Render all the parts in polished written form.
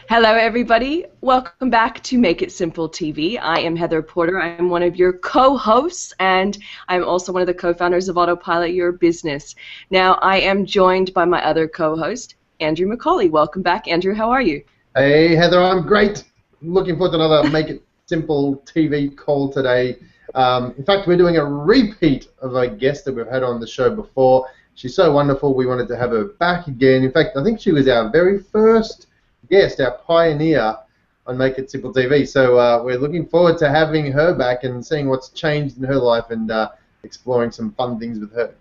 Hello, everybody. Welcome back to Make It Simple TV. I am Heather Porter. I'm one of your co-hosts, and I'm also one of the co-founders of Autopilot Your Business. Now, I am joined by my other co-host, Andrew McCauley. Welcome back, Andrew. How are you? Hey, Heather, I'm great. Looking forward to another Make It Simple TV call today. In fact, we're doing a repeat of a guest that we've had on the show before. She's so wonderful, we wanted to have her back again. In fact, I think she was our very first guest, our pioneer on Make It Simple TV. So we're looking forward to having her back and seeing what's changed in her life and exploring some fun things with her.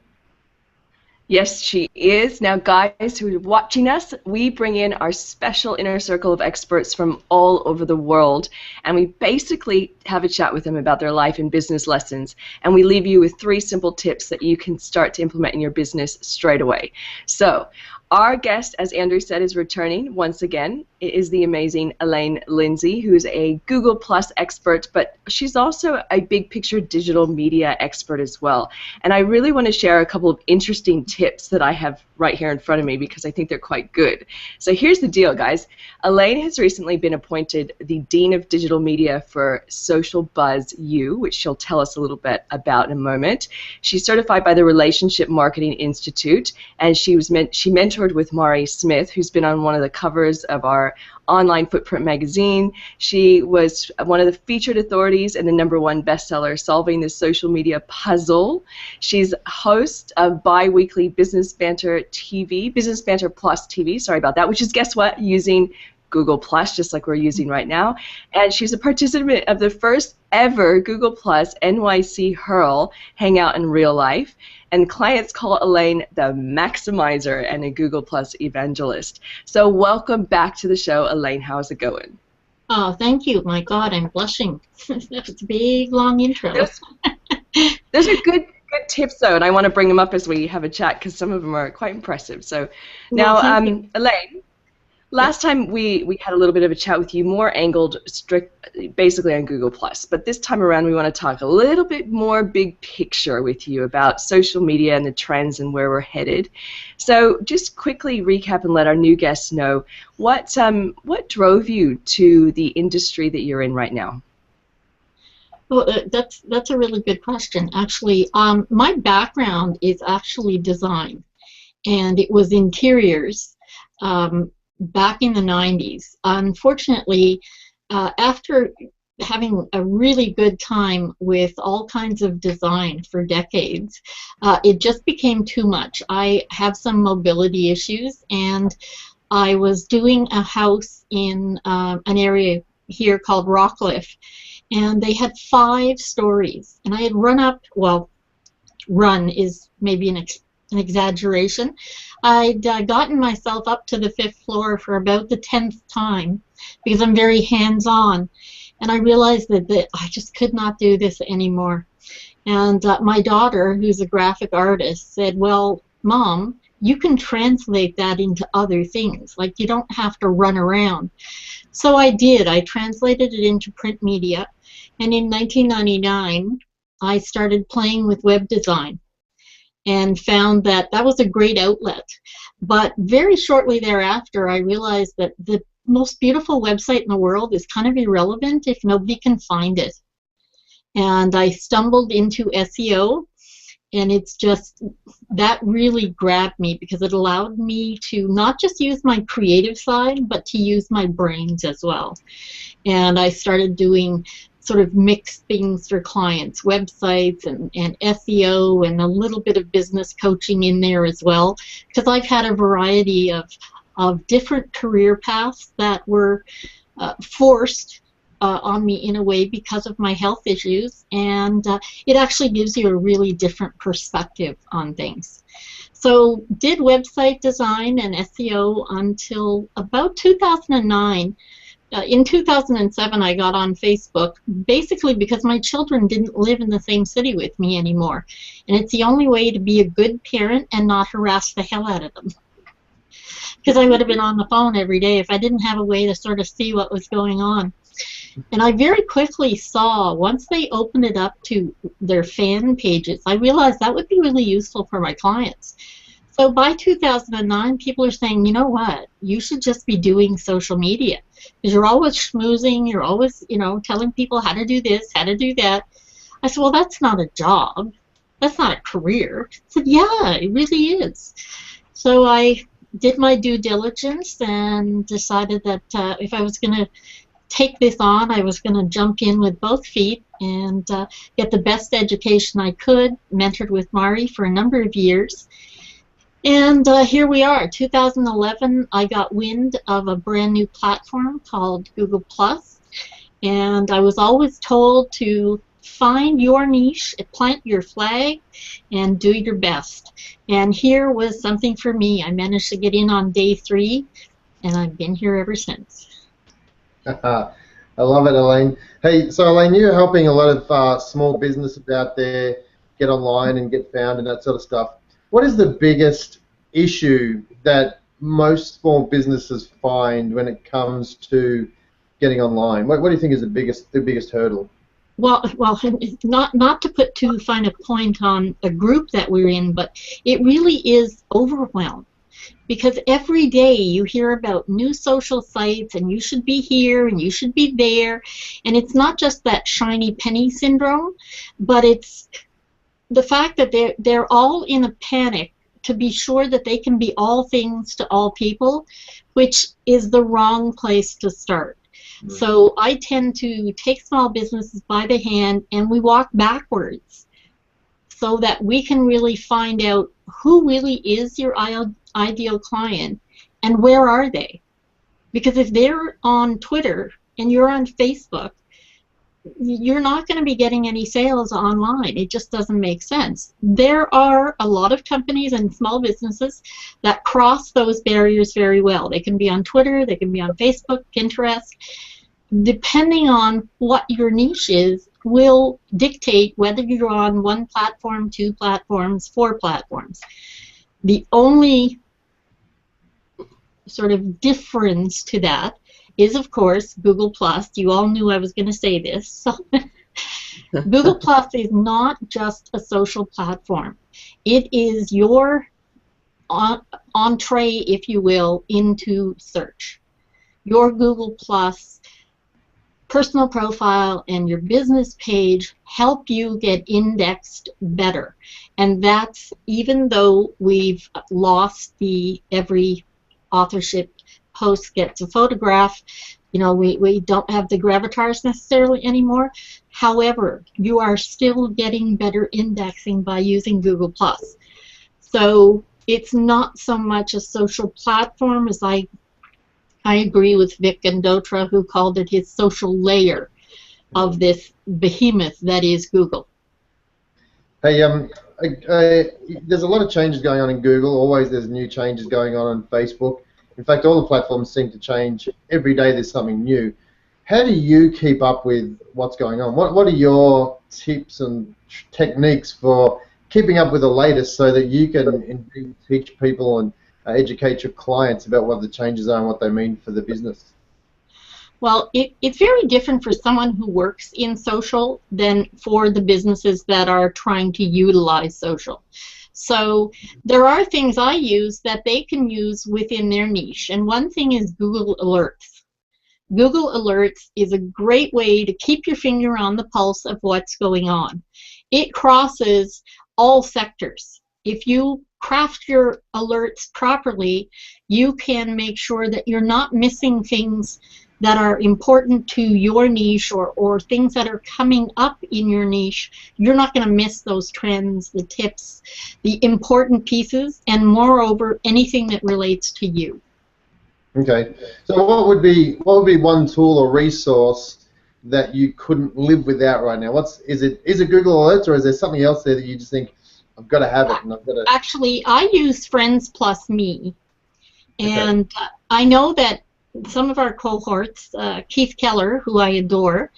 Yes, she is. Now, guys who are watching us, we bring in our special inner circle of experts from all over the world, and we basically have a chat with them about their life and business lessons, and we leave you with 3 simple tips that you can start to implement in your business straight away. So, our guest, as Andrew said, is returning once again. It is the amazing Elaine Lindsay, who is a Google Plus expert, but she's also a big picture digital media expert as well. And I really want to share a couple of interesting tips that I have right here in front of me because I think they're quite good. So here's the deal, guys. Elaine has recently been appointed the Dean of Digital Media for Social Buzz U, which she'll tell us a little bit about in a moment. She's certified by the Relationship Marketing Institute, and she mentored with Mari Smith, who's been on one of the covers of our online footprint magazine. She was one of the featured authorities and the #1 bestseller, Solving the Social Media Puzzle. She's host of bi-weekly Business Banter Plus TV, sorry about that, which is, guess what, using Google Plus, just like we're using right now. And she's a participant of the first ever Google Plus NYC Hurl Hangout in real life. And clients call Elaine the Maximizer and a Google Plus evangelist. So welcome back to the show, Elaine. How's it going? Oh, thank you. My God, I'm blushing. That's a big, long intro. Those are good tips, though, and I want to bring them up as we have a chat because some of them are quite impressive. So now, Elaine, last time we had a little bit of a chat with you, more angled basically on Google Plus, but this time around we want to talk a little bit more big picture with you about social media and the trends and where we're headed. So just quickly recap and let our new guests know what drove you to the industry that you're in right now. Well, that's a really good question. Actually, my background is actually design, and it was interiors. Back in the 90s. Unfortunately, after having a really good time with all kinds of design for decades, it just became too much. I have some mobility issues, and I was doing a house in an area here called Rockcliffe, and they had 5 stories, and I had run up, well, run is maybe an exaggeration. I'd gotten myself up to the 5th floor for about the 10th time because I'm very hands-on, and I realized that I just could not do this anymore. And my daughter, who's a graphic artist, said, well, Mom, you can translate that into other things. Like, you don't have to run around. So I did. I translated it into print media, and in 1999, I started playing with web design and found that that was a great outlet. But very shortly thereafter, I realized that the most beautiful website in the world is kind of irrelevant if nobody can find it. And I stumbled into SEO, and it's just, that really grabbed me because it allowed me to not just use my creative side, but to use my brains as well. And I started doing sort of mixed things for clients, websites and SEO and a little bit of business coaching in there as well, because I've had a variety of different career paths that were forced on me in a way because of my health issues, and it actually gives you a really different perspective on things. So did website design and SEO until about 2009. In 2007, I got on Facebook, basically because my children didn't live in the same city with me anymore. And it's the only way to be a good parent and not harass the hell out of them. Because I would have been on the phone every day if I didn't have a way to sort of see what was going on. And I very quickly saw, once they opened it up to their fan pages, I realized that would be really useful for my clients. So by 2009, people are saying, you know what, you should just be doing social media. Because you're always schmoozing, you're always, telling people how to do this, how to do that. I said, well, that's not a job. That's not a career. I said, yeah, it really is. So I did my due diligence and decided that if I was going to take this on, I was going to jump in with both feet and get the best education I could, mentored with Mari for a number of years. And here we are. 2011, I got wind of a brand new platform called Google+. And I was always told to find your niche, plant your flag, and do your best. And here was something for me. I managed to get in on day 3, and I've been here ever since. I love it, Elaine. Hey, so Elaine, you're helping a lot of small businesses out there get online and get found and that sort of stuff. What is the biggest issue that most small businesses find when it comes to getting online? What do you think is the biggest hurdle? Well, not to put too fine a point on a group that we're in, but it really is overwhelmed. Because every day you hear about new social sites and you should be here and you should be there. And it's not just that shiny penny syndrome, but it's the fact that they're all in a panic to be sure that they can be all things to all people, which is the wrong place to start. So I tend to take small businesses by the hand and we walk backwards so that we can really find out who really is your ideal client and where are they. Because if they're on Twitter and you're on Facebook, you're not going to be getting any sales online. It just doesn't make sense. There are a lot of companies and small businesses that cross those barriers very well. They can be on Twitter, they can be on Facebook, Pinterest. Depending on what your niche is, will dictate whether you're on 1 platform, 2 platforms, 4 platforms. The only sort of difference to that is, of course, Google+. You all knew I was going to say this. So Google+ is not just a social platform. It is your entree, if you will, into search. Your Google+ personal profile and your business page help you get indexed better. And that's even though we've lost the every authorship post gets a photograph, we don't have the gravatars necessarily anymore. However, you are still getting better indexing by using Google+. So it's not so much a social platform as I agree with Vic and Dotra, who called it his social layer of this behemoth that is Google. Hey, there's a lot of changes going on in Google. Always there's new changes going on Facebook. In fact, all the platforms seem to change. Every day there's something new. How do you keep up with what's going on? What are your tips and techniques for keeping up with the latest so that you can indeed teach people and educate your clients about what the changes are and what they mean for the business? Well, it's very different for someone who works in social than for the businesses that are trying to utilize social. So there are things I use that they can use within their niche. And one thing is Google Alerts. Google Alerts is a great way to keep your finger on the pulse of what's going on. It crosses all sectors. If you craft your alerts properly, you can make sure that you're not missing things that are important to your niche or things that are coming up in your niche. You're not going to miss those trends, the tips, the important pieces, and moreover, anything that relates to you. Okay. So what would be one tool or resource that you couldn't live without right now? Is it Google Alerts, or is there something else there that you just think, I've got to have it, and I've got to... Actually, I use Friends Plus Me, and okay. I know that some of our cohorts, Keith Keller, who I adore,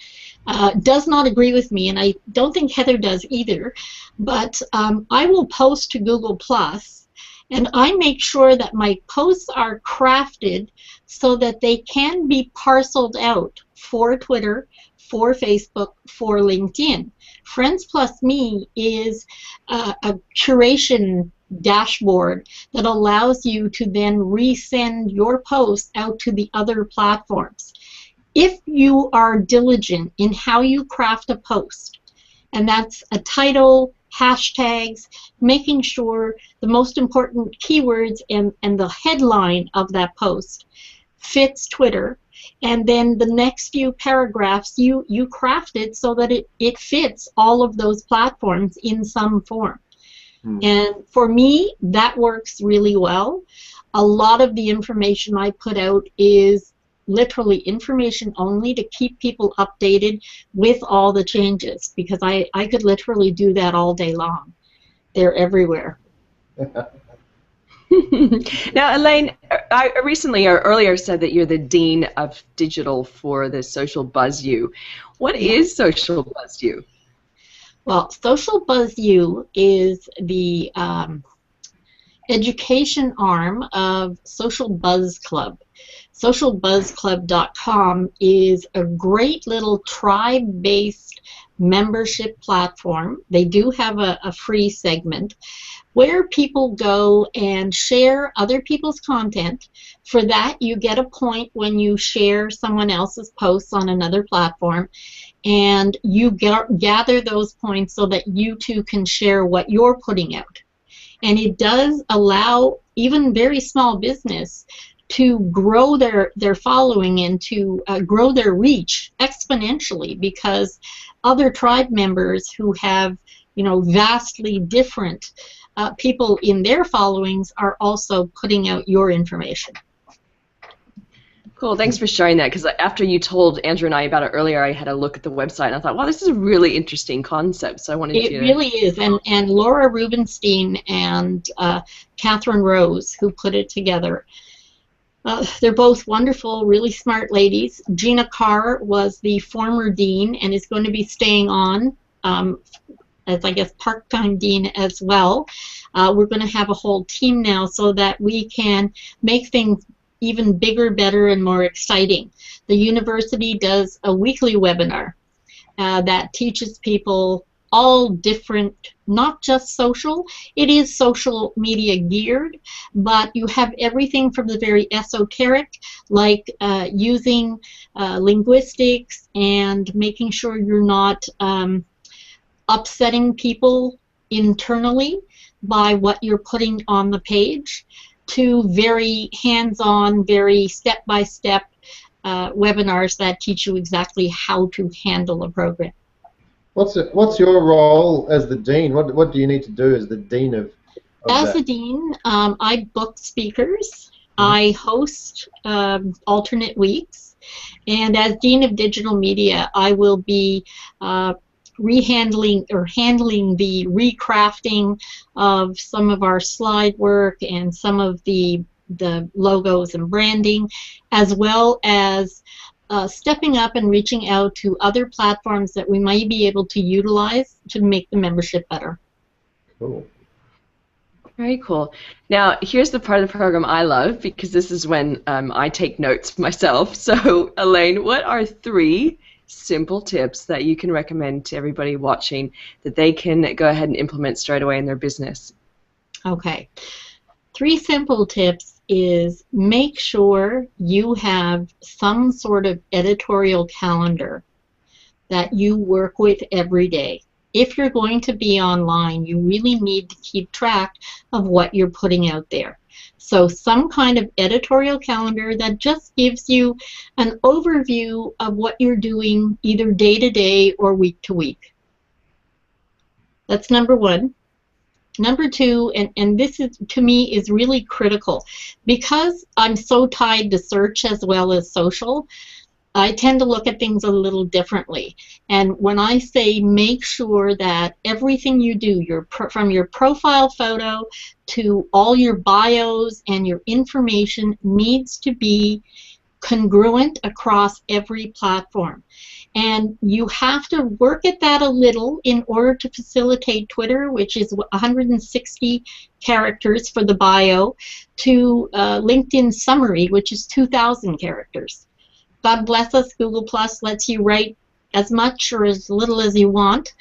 does not agree with me, and I don't think Heather does either, but I will post to Google+, and I make sure that my posts are crafted so that they can be parceled out for Twitter, for Facebook, for LinkedIn. Friends Plus Me is a curation dashboard that allows you to then resend your post out to the other platforms. If you are diligent in how you craft a post, and that's a title, hashtags, making sure the most important keywords and the headline of that post fits Twitter, and then the next few paragraphs you craft it so that it fits all of those platforms in some form. And for me, that works really well. A lot of the information I put out is literally information only to keep people updated with all the changes, because I could literally do that all day long. They're everywhere. Now, Elaine, I recently or earlier said that you're the Dean of Digital for the Social Buzz U. What is Social Buzz U? Well, Social Buzz U is the education arm of Social Buzz Club. SocialBuzzClub.com is a great little tribe-based membership platform. They do have a free segment where people go and share other people's content. For that, you get a point when you share someone else's posts on another platform, and you gather those points so that you too can share what you're putting out. And it does allow even very small business to grow their following and to grow their reach exponentially, because other tribe members who have, you know, vastly different people in their followings are also putting out your information. Cool, thanks for sharing that, because after you told Andrew and I about it earlier, I had a look at the website and I thought, wow, this is a really interesting concept, so I wanted to... It really is, and Laura Rubenstein and Catherine Rose, who put it together, they're both wonderful, really smart ladies. Gina Carr was the former dean and is going to be staying on as, I guess, part-time dean as well. We're going to have a whole team now so that we can make things even bigger, better, and more exciting. The university does a weekly webinar that teaches people all different, not just social, it is social media geared, but you have everything from the very esoteric, like using linguistics and making sure you're not upsetting people internally by what you're putting on the page, to very hands-on, very step-by-step webinars that teach you exactly how to handle a program. What's your role as the dean? What do you need to do as the dean of As that? a dean, I book speakers. I host alternate weeks, and as dean of digital media, I will be handling the recrafting of some of our slide work and some of the logos and branding, as well as stepping up and reaching out to other platforms that we might be able to utilize to make the membership better. Cool. Very cool. Now, here's the part of the program I love, because this is when I take notes myself. So, Elaine, what are 3 simple tips that you can recommend to everybody watching that they can go ahead and implement straight away in their business? Okay. 3 simple tips is make sure you have some sort of editorial calendar that you work with every day. If you're going to be online, you really need to keep track of what you're putting out there. So some kind of editorial calendar that just gives you an overview of what you're doing either day to day or week to week. That's number 1. Number 2, and this is, to me, is really critical. Because I'm so tied to search as well as social, I tend to look at things a little differently. And when I say make sure that everything you do, from your profile photo to all your bios and your information, needs to be congruent across every platform. And you have to work at that a little in order to facilitate Twitter, which is 160 characters for the bio, to LinkedIn summary, which is 2,000 characters. God bless us, Google Plus lets you write as much or as little as you want,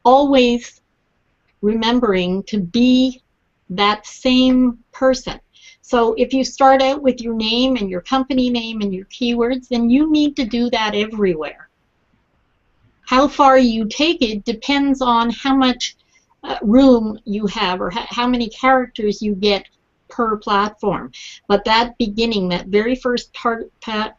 always remembering to be that same person. So if you start out with your name and your company name and your keywords, then you need to do that everywhere. How far you take it depends on how much room you have, or how many characters you get per platform. But that beginning, that very first paragraph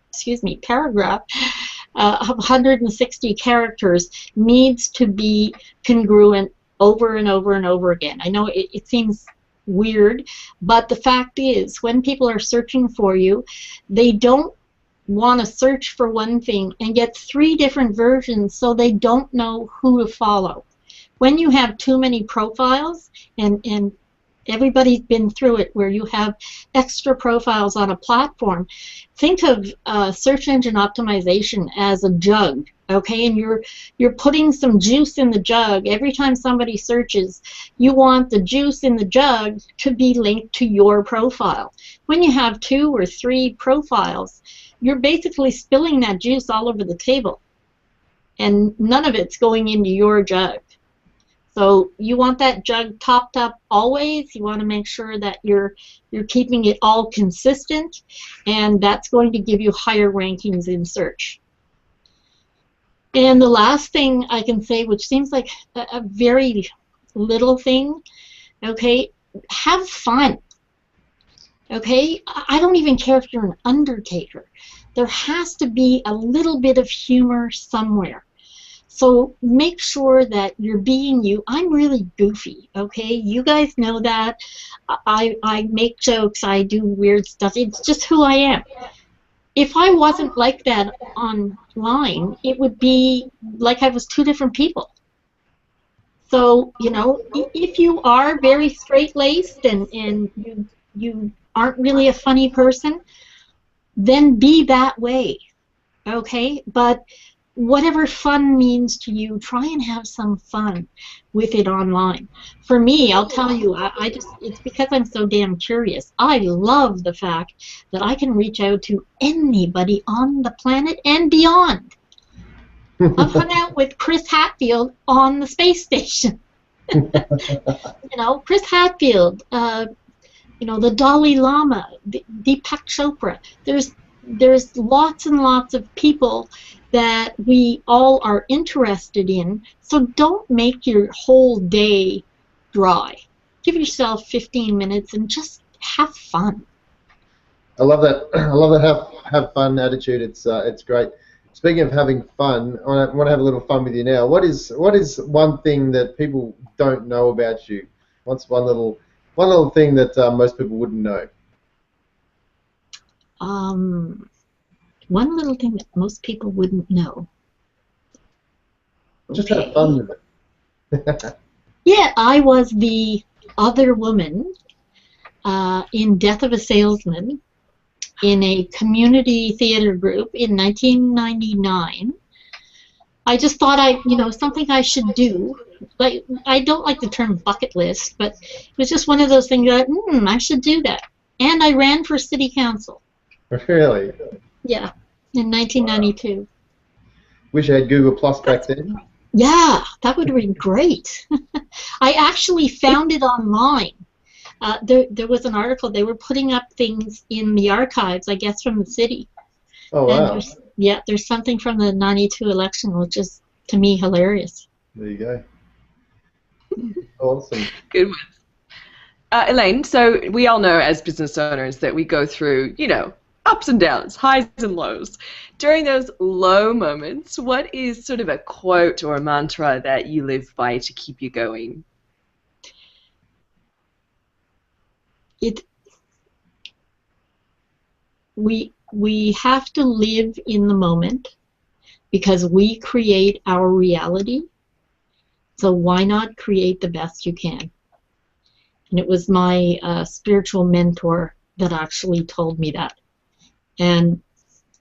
of 160 characters needs to be congruent over and over and over again. I know it seems weird, but the fact is, when people are searching for you, they don't want to search for one thing and get 3 different versions, so they don't know who to follow. When you have too many profiles, and everybody's been through it, where you have extra profiles on a platform, think of search engine optimization as a jug, okay? And you're putting some juice in the jug. Every time somebody searches, you want the juice in the jug to be linked to your profile. When you have 2 or 3 profiles, you're basically spilling that juice all over the table, and none of it's going into your jug. So you want that jug topped up always. You want to make sure that you're keeping it all consistent, and that's going to give you higher rankings in search. And the last thing I can say, which seems like a very little thing, okay, have fun. Okay, I don't even care if you're an undertaker. There has to be a little bit of humor somewhere. So make sure that you're being you. I'm really goofy, okay? You guys know that. I make jokes, I do weird stuff. It's just who I am. If I wasn't like that online, it would be like I was 2 different people. So, you know, if you are very straight-laced and you aren't really a funny person, then be that way, okay? But whatever fun means to you, try and have some fun with it online. For me, I'll tell you, it's because I'm so damn curious. I love the fact that I can reach out to anybody on the planet and beyond. I've hung out with Chris Hadfield on the space station. You know, Chris Hadfield, you know, the Dalai Lama, Deepak Chopra. There's lots and lots of people that we all are interested in, so don't make your whole day dry. Give yourself 15 minutes and just have fun. I love that. I love that have fun attitude. It's great. Speaking of having fun, I want to have a little fun with you now. What is one thing that people don't know about you? What's one little thing that most people wouldn't know? One little thing that most people wouldn't know. Just have fun with it. Yeah, I was the other woman in Death of a Salesman in a community theater group in 1999. I just thought something I should do. Like, I don't like the term bucket list, but it was just one of those things that I should do that. And I ran for city council. Really? Yeah, in 1992. Wow. Wish I had Google Plus back then. Yeah, that would have been great. I actually found it online. There was an article. They were putting up things in the archives, I guess, from the city. Oh, wow. And there's something from the 92 election, which is, to me, hilarious. There you go. Awesome. Good one. Elaine, so we all know as business owners that we go through, ups and downs, highs and lows. During those low moments, what is sort of a quote or a mantra that you live by to keep you going? We have to live in the moment because we create our reality. So why not create the best you can? And it was my spiritual mentor that actually told me that. And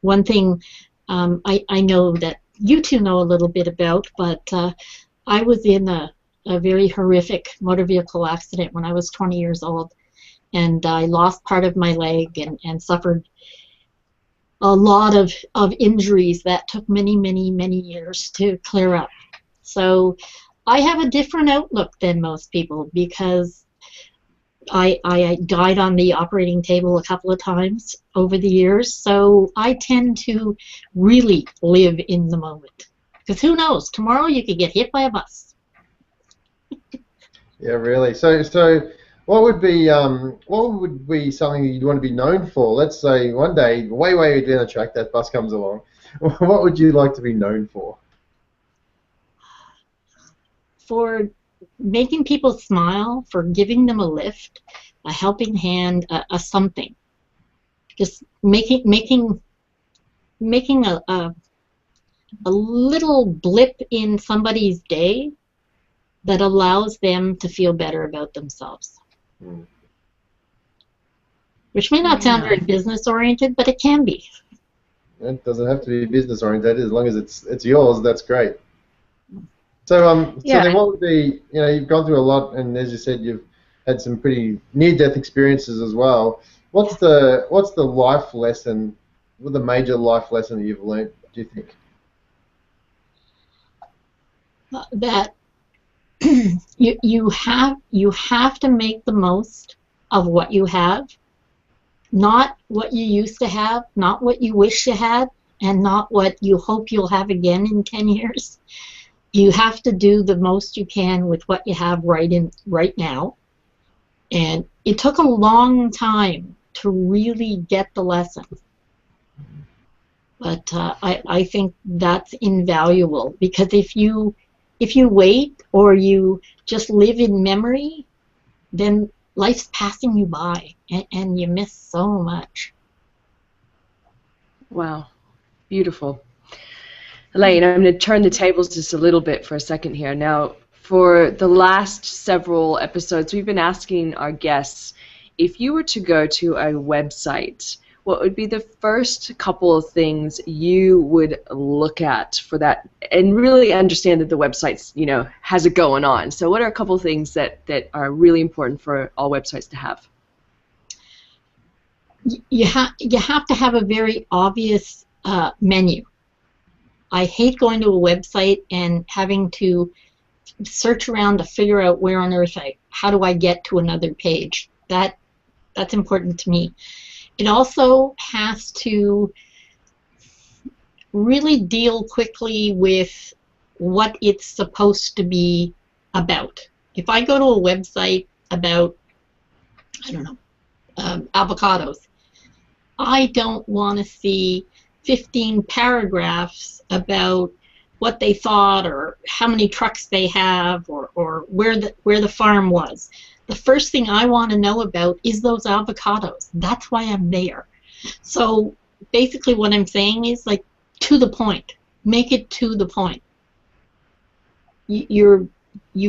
one thing I know that you two know a little bit about, but I was in a very horrific motor vehicle accident when I was 20 years old. And I lost part of my leg and suffered a lot of injuries that took many, many, many years to clear up. So I have a different outlook than most people because I died on the operating table a couple of times over the years, so I tend to really live in the moment. Because who knows, tomorrow you could get hit by a bus. Yeah, really. So what would be something you'd want to be known for? Let's say one day, way down the track, that bus comes along. What would you like to be known for? For making people smile, for giving them a lift, a helping hand, a something. Just making a little blip in somebody's day that allows them to feel better about themselves. Mm. Which may not sound very business oriented, but it can be. It doesn't have to be business oriented, as long as it's yours. That's great. So so then what would be, you've gone through a lot, and as you said, you've had some pretty near-death experiences as well. What's the life lesson, what the major life lesson that you've learned, do you think? That you have to make the most of what you have, not what you used to have, not what you wish you had, and not what you hope you'll have again in 10 years. You have to do the most you can with what you have right now. And it took a long time to really get the lesson. But I think that's invaluable, because if you wait or you just live in memory, then life's passing you by and you miss so much. Wow, beautiful. Elaine, I'm going to turn the tables just a little bit for a second here. Now, for the last several episodes, we've been asking our guests, if you were to go to a website, what would be the first couple of things you would look at for that, and really understand that the website's, has it going on? So what are a couple of things that are really important for all websites to have? You have to have a very obvious menu. I hate going to a website and having to search around to figure out where on earth how do I get to another page. That's important to me. It also has to really deal quickly with what it's supposed to be about. If I go to a website about, I don't know, avocados, I don't want to see 15 paragraphs about what they thought or how many trucks they have or where the farm was. The first thing I want to know about is those avocados. That's why I'm there. So basically what I'm saying is, like, to the point. Make it to the point. You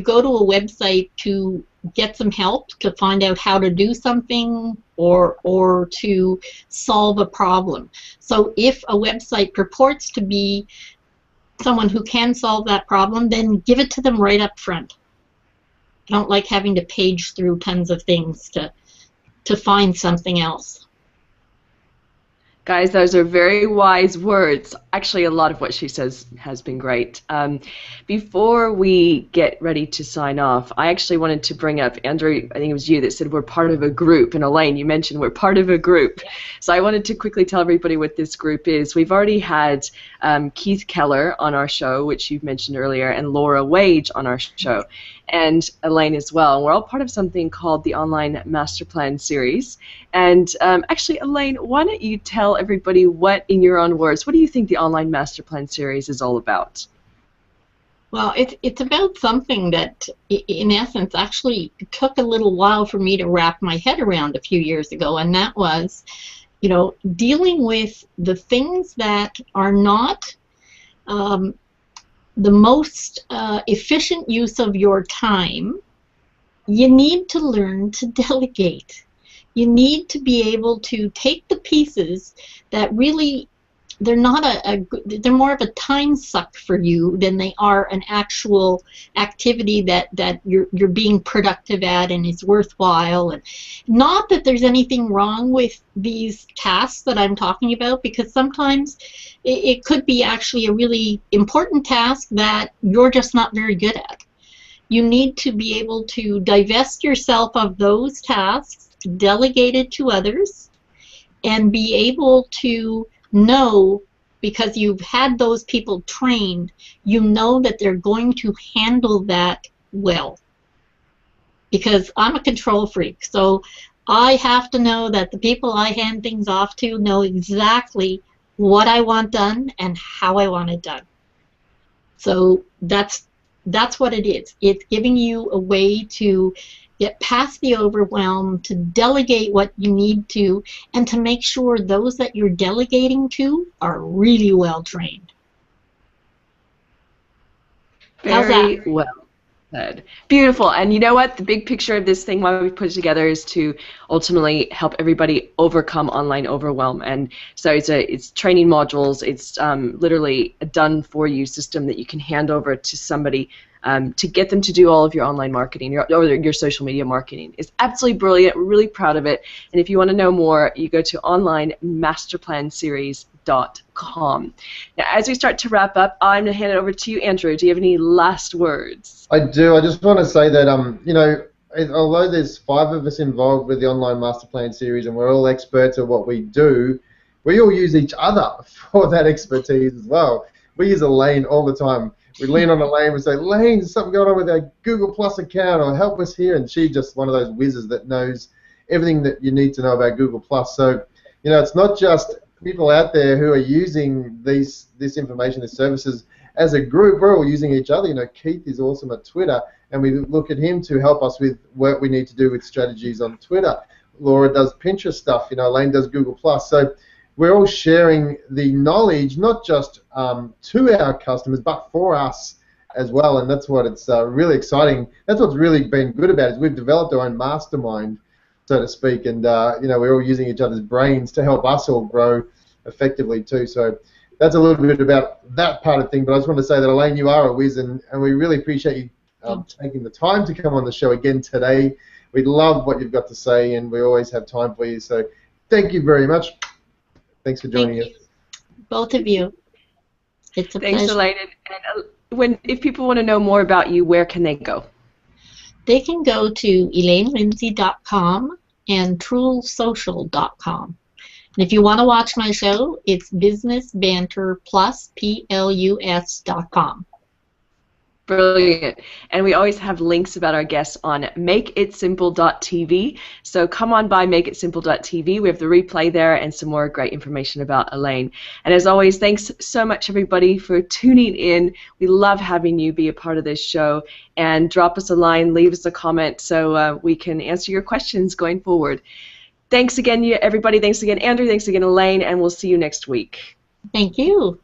go to a website to get some help, to find out how to do something or to solve a problem. So if a website purports to be someone who can solve that problem, then give it to them right up front. I don't like having to page through tons of things to find something else. Guys, those are very wise words. Actually, a lot of what she says has been great. Before we get ready to sign off, I actually wanted to bring up, Andrew, I think it was you that said we're part of a group, and Elaine, you mentioned we're part of a group. So I wanted to quickly tell everybody what this group is. We've already had Keith Keller on our show, which you've mentioned earlier, and Laura Wage on our show, and Elaine as well. We're all part of something called the Online Master Plan Series. And actually, Elaine, why don't you tell everybody what, in your own words, what do you think the Online Master Plan Series is all about? Well, it's about something that, in essence, actually took a little while for me to wrap my head around a few years ago, and that was, dealing with the things that are not the most efficient use of your time. You need to learn to delegate. You need to be able to take the pieces that really, they're not they're more of a time suck for you than they are an actual activity that you're being productive at and is worthwhile. And not that there's anything wrong with these tasks that I'm talking about, because sometimes it could be actually a really important task that you're just not very good at. you need to be able to divest yourself of those tasks, delegate it to others, and be able to know, because you've had those people trained, you know that they're going to handle that well. Because I'm a control freak, so I have to know that the people I hand things off to know exactly what I want done and how I want it done. So that's what it is. It's giving you a way to get past the overwhelm, to delegate what you need to, and to make sure those that you're delegating to are really well trained. How's that? Very well said. Beautiful. And you know what? The big picture of this thing, why we put it together, is to ultimately help everybody overcome online overwhelm. And so it's training modules. It's literally a done-for-you system that you can hand over to somebody to get them to do all of your online marketing or your social media marketing. It's absolutely brilliant. We're really proud of it. And if you want to know more, you go to onlinemasterplanseries.com. Now, as we start to wrap up, I'm going to hand it over to you, Andrew. Do you have any last words? I do. I just want to say that, you know, although there's 5 of us involved with the Online Master Plan series and we're all experts at what we do, we all use each other for that expertise as well. We use Elaine all the time. We lean on Elaine and say, Elaine, there's something going on with our Google Plus account, or help us here. And she's just one of those whizzes that knows everything that you need to know about Google Plus. So, you know, it's not just people out there who are using this information, these services as a group. We're all using each other. You know, Keith is awesome at Twitter, and we look at him to help us with what we need to do with strategies on Twitter. Laura does Pinterest stuff. You know, Elaine does Google Plus. So we're all sharing the knowledge, not just to our customers, but for us as well, and that's what it's really exciting. That's what's really been good about it, is we've developed our own mastermind, so to speak, and you know, we're all using each other's brains to help us all grow effectively too. So that's a little bit about that part of thing, but I just want to say that, Elaine, you are a whiz, and we really appreciate you taking the time to come on the show again today. We love what you've got to say, and we always have time for you, so thank you very much. Thanks for joining us. Both of you. It's a pleasure. Thanks, Elaine. And if people want to know more about you, where can they go? They can go to ElaineLindsay.com and TruleSocial.com. And if you want to watch my show, it's Business Banter Plus, PLUS.com. Brilliant. And we always have links about our guests on makeitsimple.tv. So come on by makeitsimple.tv. We have the replay there and some more great information about Elaine. And as always, thanks so much, everybody, for tuning in. We love having you be a part of this show. And drop us a line, leave us a comment so we can answer your questions going forward. Thanks again, everybody. Thanks again, Andrew. Thanks again, Elaine. And we'll see you next week. Thank you.